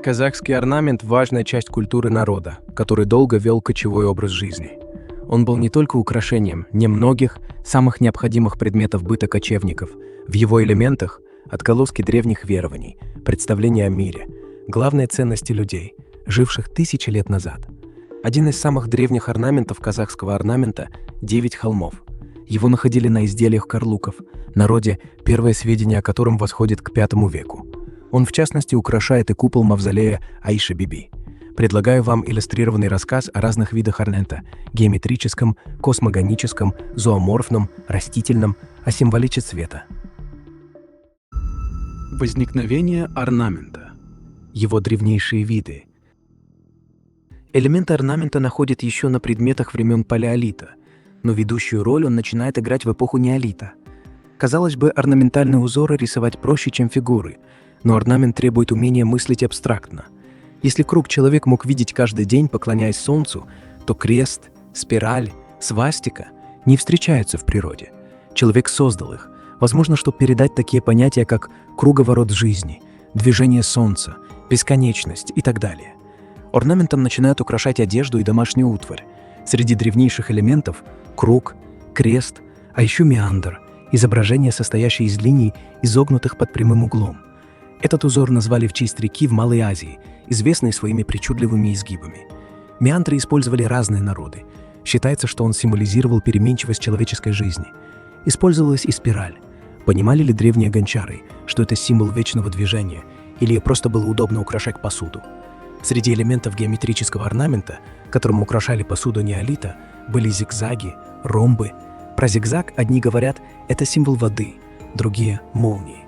Казахский орнамент – важная часть культуры народа, который долго вел кочевой образ жизни. Он был не только украшением немногих, самых необходимых предметов быта кочевников. В его элементах – отголоски древних верований, представления о мире, главные ценности людей, живших тысячи лет назад. Один из самых древних орнаментов казахского орнамента – 9 холмов. Его находили на изделиях карлуков, народе, первые сведения о котором восходят к V веку. Он, в частности, украшает и купол мавзолея Аиши-Биби. Предлагаю вам иллюстрированный рассказ о разных видах орнамента – геометрическом, космогоническом, зооморфном, растительном, о символике цвета. Возникновение орнамента. Его древнейшие виды. Элементы орнамента находят еще на предметах времен палеолита, но ведущую роль он начинает играть в эпоху неолита. Казалось бы, орнаментальные узоры рисовать проще, чем фигуры, но орнамент требует умения мыслить абстрактно. Если круг человек мог видеть каждый день, поклоняясь солнцу, то крест, спираль, свастика не встречаются в природе. Человек создал их, возможно, чтобы передать такие понятия, как круговорот жизни, движение солнца, бесконечность и так далее. Орнаментом начинают украшать одежду и домашнюю утварь. Среди древнейших элементов – круг, крест, а еще меандр – изображение, состоящее из линий, изогнутых под прямым углом. Этот узор назвали в честь реки в Малой Азии, известной своими причудливыми изгибами. Меандры использовали разные народы. Считается, что он символизировал переменчивость человеческой жизни. Использовалась и спираль. Понимали ли древние гончары, что это символ вечного движения, или просто было удобно украшать посуду? Среди элементов геометрического орнамента, которым украшали посуду неолита, были зигзаги, ромбы. Про зигзаг одни говорят – это символ воды, другие – молнии.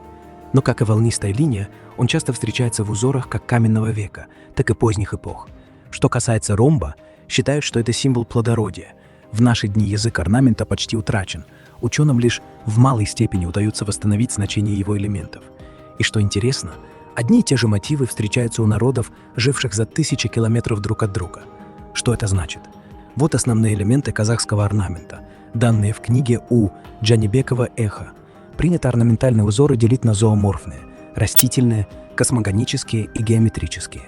Но, как и волнистая линия, он часто встречается в узорах как каменного века, так и поздних эпох. Что касается ромба, считают, что это символ плодородия. В наши дни язык орнамента почти утрачен. Ученым лишь в малой степени удается восстановить значение его элементов. И что интересно, одни и те же мотивы встречаются у народов, живших за тысячи километров друг от друга. Что это значит? Вот основные элементы казахского орнамента, данные в книге У. Джанибекова «Эхо». Принято орнаментальные узоры делить на зооморфные, растительные, космогонические и геометрические.